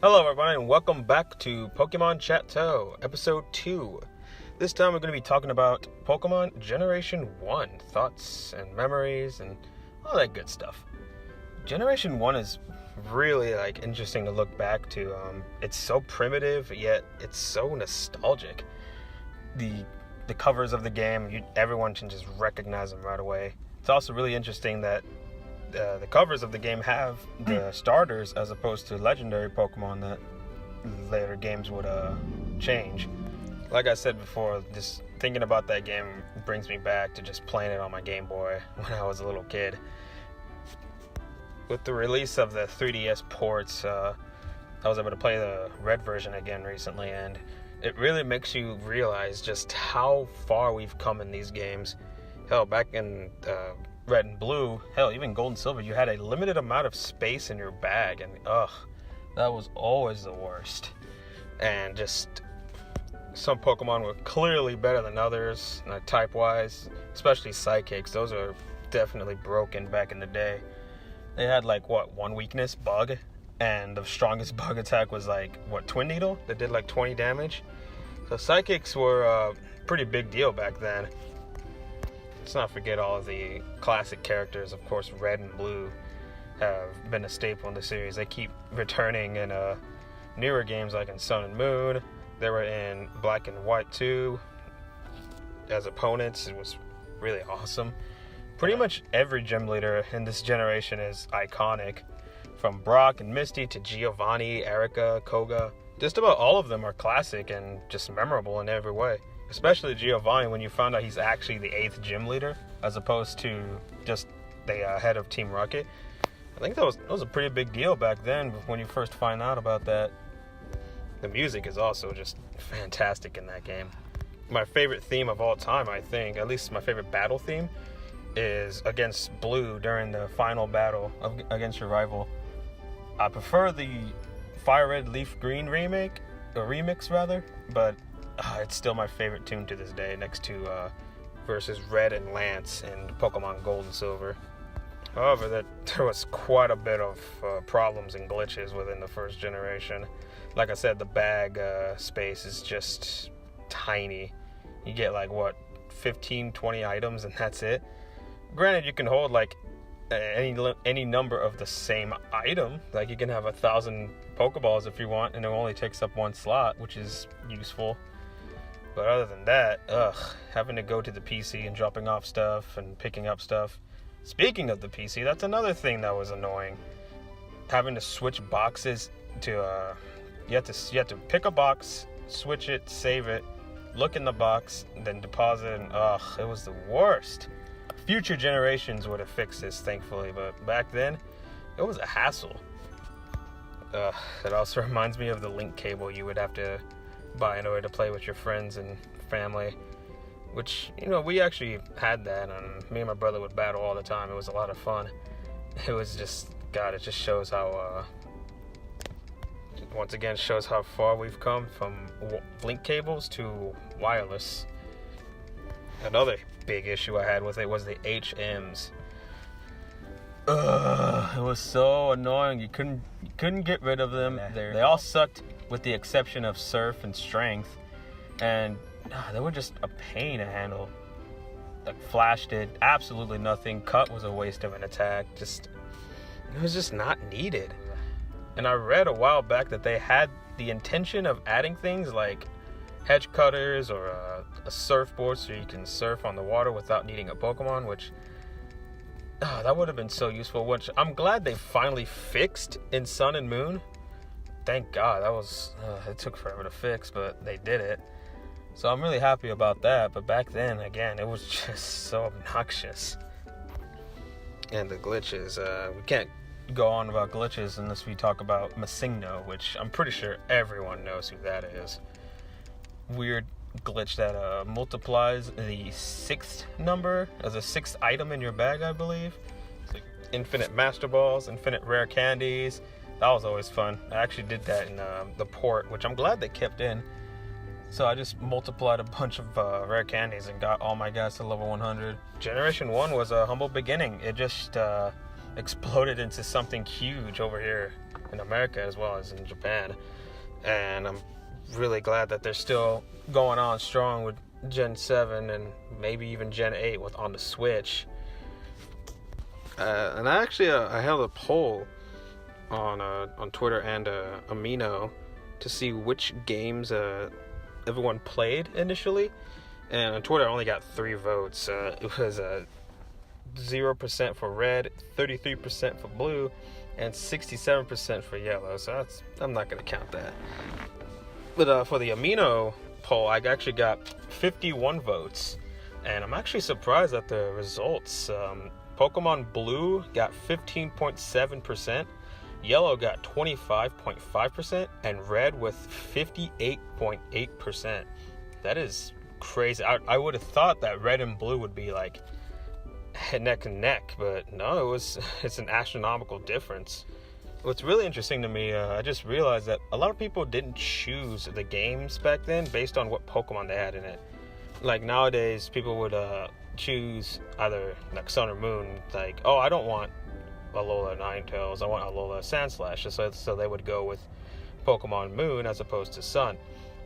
Hello everyone and welcome back to Pokémon Chat-eau, episode 2. This time we're going to be talking about Pokemon Generation 1, thoughts and memories and all that good stuff. Generation 1 is really interesting to look back to. It's so primitive, yet it's so nostalgic. The covers of the game, everyone can just recognize them right away. It's also really interesting that the covers of the game have the starters as opposed to legendary Pokemon that later games would change. Like I said before, just thinking about that game brings me back to just playing it on my Game Boy when I was a little kid. With the release of the 3DS ports, I was able to play the Red version again recently, and it really makes you realize just how far we've come in these games. Hell, back in Red and Blue, hell, even Gold and Silver, you had a limited amount of space in your bag, and that was always the worst. And just some Pokemon were clearly better than others, type-wise, especially Psychics. Those are definitely broken back in the day. They had one weakness, Bug, and the strongest Bug attack was Twin Needle, that did 20 damage. So Psychics were a pretty big deal back then. Let's not forget all of the classic characters. Of course, Red and Blue have been a staple in the series. They keep returning in newer games like in Sun and Moon. They were in Black and White too as opponents. It was really awesome. Pretty much every gym leader in this generation is iconic. From Brock and Misty to Giovanni, Erica, Koga. Just about all of them are classic and just memorable in every way. Especially Giovanni, when you found out he's actually the 8th gym leader, as opposed to just the head of Team Rocket. I think that was a pretty big deal back then when you first find out about that. The music is also just fantastic in that game. My favorite theme of all time, I think, at least my favorite battle theme, is against Blue during the final battle against your rival. I prefer the Fire Red Leaf Green remix rather, but it's still my favorite tune to this day, next to versus Red and Lance in Pokemon Gold and Silver. However, there was quite a bit of problems and glitches within the first generation. Like I said, the bag space is just tiny. You get 15, 20 items and that's it. Granted, you can hold any number of the same item. You can have 1,000 Pokeballs if you want, and it only takes up one slot, which is useful. But other than that, having to go to the PC and dropping off stuff and picking up stuff. Speaking of the PC, that's another thing that was annoying. Having to switch boxes to, you have to pick a box, switch it, save it, look in the box, then deposit, and it was the worst. Future generations would have fixed this, thankfully, but back then, it was a hassle. It also reminds me of the link cable you would have to buy in order to play with your friends and family, which, we actually had that, and me and my brother would battle all the time. It was a lot of fun. It was just, God, it just shows how, once again, shows how far we've come from link cables to wireless. Another big issue I had with it was the HMs. It was so annoying. You couldn't get rid of them. They all sucked with the exception of Surf and Strength. And they were just a pain to handle. Flash did absolutely nothing. Cut was a waste of an attack. It was just not needed. And I read a while back that they had the intention of adding things like hedge cutters or a surfboard so you can surf on the water without needing a Pokemon, which that would have been so useful, which I'm glad they finally fixed in Sun and Moon. Thank God. It took forever to fix, but they did it. So I'm really happy about that. But back then, again, it was just so obnoxious. And the glitches, we can't go on about glitches unless we talk about Massino, which I'm pretty sure everyone knows who that is. Weird glitch that multiplies the 6th number as a 6th item in your bag, I believe. It's infinite Master Balls, infinite rare candies. That was always fun. I actually did that in the port, which I'm glad they kept in. So I just multiplied a bunch of rare candies and got all my guys to level 100. Generation 1 was a humble beginning. It just exploded into something huge over here. in America as well as in Japan. And I'm really glad that they're still going on strong with Gen 7 and maybe even Gen 8 on the Switch. And I held a poll on Twitter and Amino to see which games everyone played initially. And on Twitter, I only got 3 votes. It was 0% for red, 33% for blue, and 67% for yellow. So I'm not going to count that. But for the Amino poll, I actually got 51 votes. And I'm actually surprised at the results. Pokemon Blue got 15.7%. Yellow got 25.5%, and Red with 58.8%. That is crazy. I would have thought that Red and Blue would be like neck and neck, but no, it's an astronomical difference. What's really interesting to me, I just realized that a lot of people didn't choose the games back then based on what Pokemon they had in it. Like nowadays, people would choose either like Sun or Moon. Like, oh, I don't want Alola Ninetales, I want Alola Sandslash, so they would go with Pokemon Moon as opposed to Sun.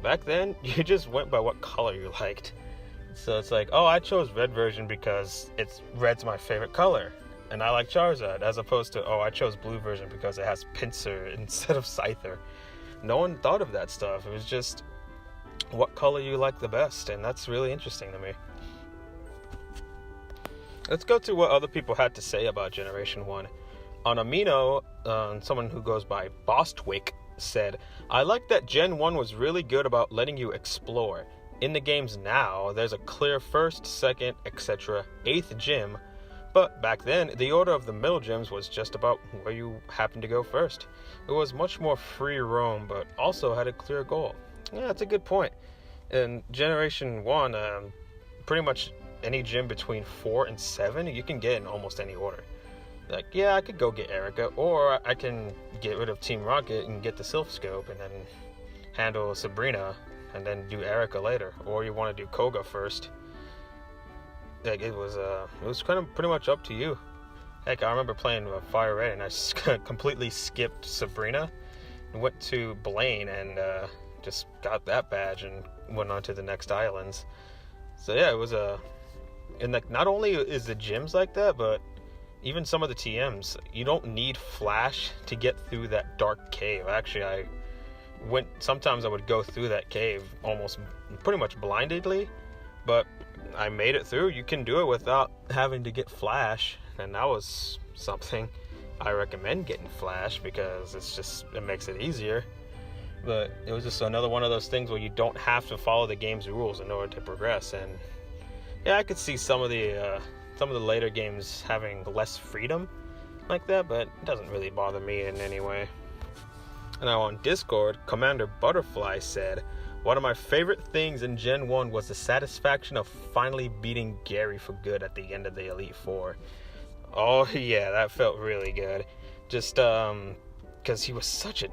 Back then, you just went by what color you liked. So it's like, oh, I chose Red version because Red's my favorite color, and I like Charizard, as opposed to, oh, I chose Blue version because it has Pinsir instead of Scyther. No one thought of that stuff. It was just what color you like the best, and that's really interesting to me. Let's go to what other people had to say about Generation 1. On Amino, someone who goes by Bostwick said, I like that Gen 1 was really good about letting you explore. In the games now, there's a clear first, second, etc., 8th gym, but back then, the order of the middle gyms was just about where you happened to go first. It was much more free roam, but also had a clear goal. Yeah, that's a good point. In Generation 1, pretty much any gym between 4 and 7, you can get in almost any order. Like, yeah, I could go get Erica, or I can get rid of Team Rocket and get the Silph Scope and then handle Sabrina and then do Erica later. Or you want to do Koga first. Like, it was kind of pretty much up to you. Heck, I remember playing Fire Red and I completely skipped Sabrina and went to Blaine and just got that badge and went on to the next islands. So yeah, it was and like, not only is the gyms like that, but even some of the TMs, you don't need Flash to get through that dark cave. Actually, sometimes I would go through that cave almost pretty much blindedly, but I made it through. You can do it without having to get Flash, and that was something. I recommend getting Flash because it makes it easier. But it was just another one of those things where you don't have to follow the game's rules in order to progress. And yeah, I could see some of the later games having less freedom like that, but it doesn't really bother me in any way. And now on Discord, Commander Butterfly said, one of my favorite things in Gen 1 was the satisfaction of finally beating Gary for good at the end of the Elite Four. Oh yeah, that felt really good. Just because he was such a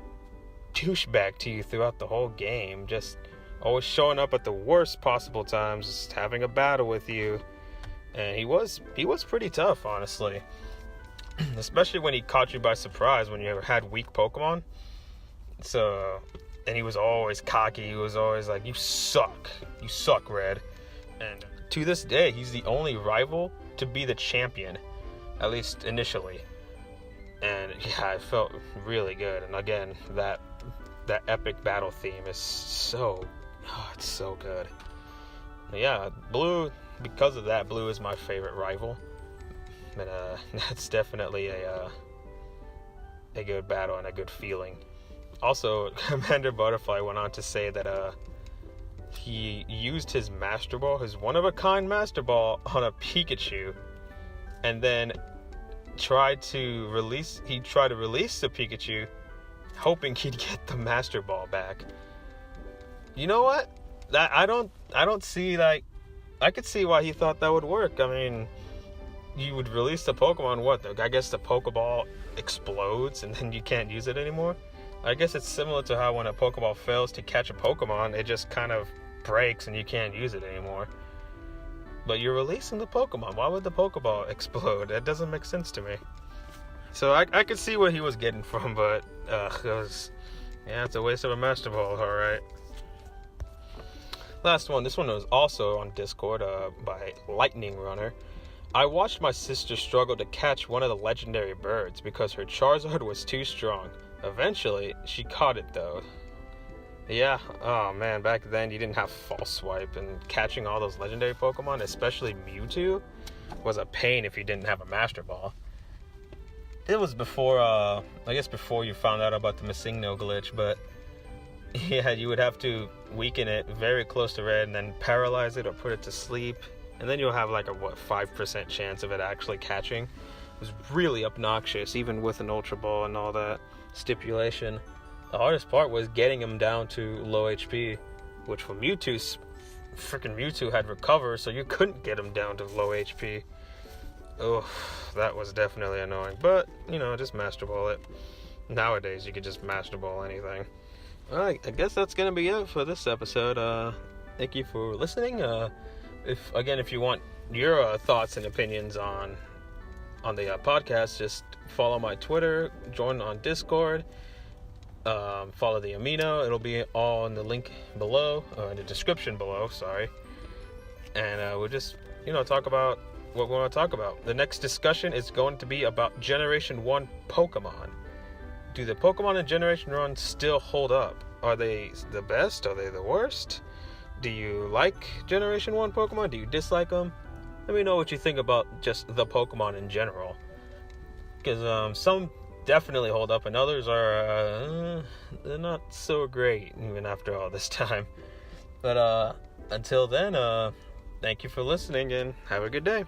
douchebag to you throughout the whole game, just always showing up at the worst possible times, just having a battle with you. And he was pretty tough, honestly. Especially when he caught you by surprise when you had weak Pokemon. And he was always cocky. He was always like, you suck, Red. And to this day, he's the only rival to be the champion, at least initially. And yeah, it felt really good. And again, that epic battle theme is it's so good. Yeah, Blue, because of that, Blue is my favorite rival. And that's definitely a good battle and a good feeling. Also, Commander Butterfly went on to say that he used his Master Ball, his one-of-a-kind Master Ball, on a Pikachu, and then tried to release the Pikachu, hoping he'd get the Master Ball back. You know what? I don't see, like, I could see why he thought that would work. I mean, you would release the Pokemon, I guess the Pokeball explodes and then you can't use it anymore. I guess it's similar to how when a Pokeball fails to catch a Pokemon, it just kind of breaks and you can't use it anymore. But you're releasing the Pokemon. Why would the Pokeball explode? That doesn't make sense to me. So I could see what he was getting from, but it's a waste of a Master Ball, alright. Last one. This one was also on Discord by Lightning Runner. I watched my sister struggle to catch one of the legendary birds because her Charizard was too strong. Eventually, she caught it though. Yeah, oh man, back then you didn't have False Swipe, and catching all those legendary Pokemon, especially Mewtwo, was a pain if you didn't have a Master Ball. It was before, before you found out about the Massino glitch, but yeah, you would have to weaken it very close to red and then paralyze it or put it to sleep, and then you'll have like a 5% chance of it actually catching. It was really obnoxious, even with an Ultra Ball and all that stipulation. The hardest part was getting him down to low HP, which for Mewtwo had recovered, so you couldn't get him down to low HP. Oh, that was definitely annoying, but just Master Ball it. Nowadays you could just Master Ball anything. Alright, I guess that's gonna be it for this episode. Thank you for listening. If you want your thoughts and opinions on the podcast, just follow my Twitter, join on Discord, follow the Amino. It'll be all in the link below, in the description below, sorry. And we'll just, talk about what we want to talk about. The next discussion is going to be about Generation 1 Pokemon. Do the Pokemon in Generation 1 still hold up? Are they the best? Are they the worst? Do you like Generation 1 Pokemon? Do you dislike them? Let me know what you think about just the Pokemon in general. Because some definitely hold up and others are they're not so great even after all this time. But until then, thank you for listening and have a good day.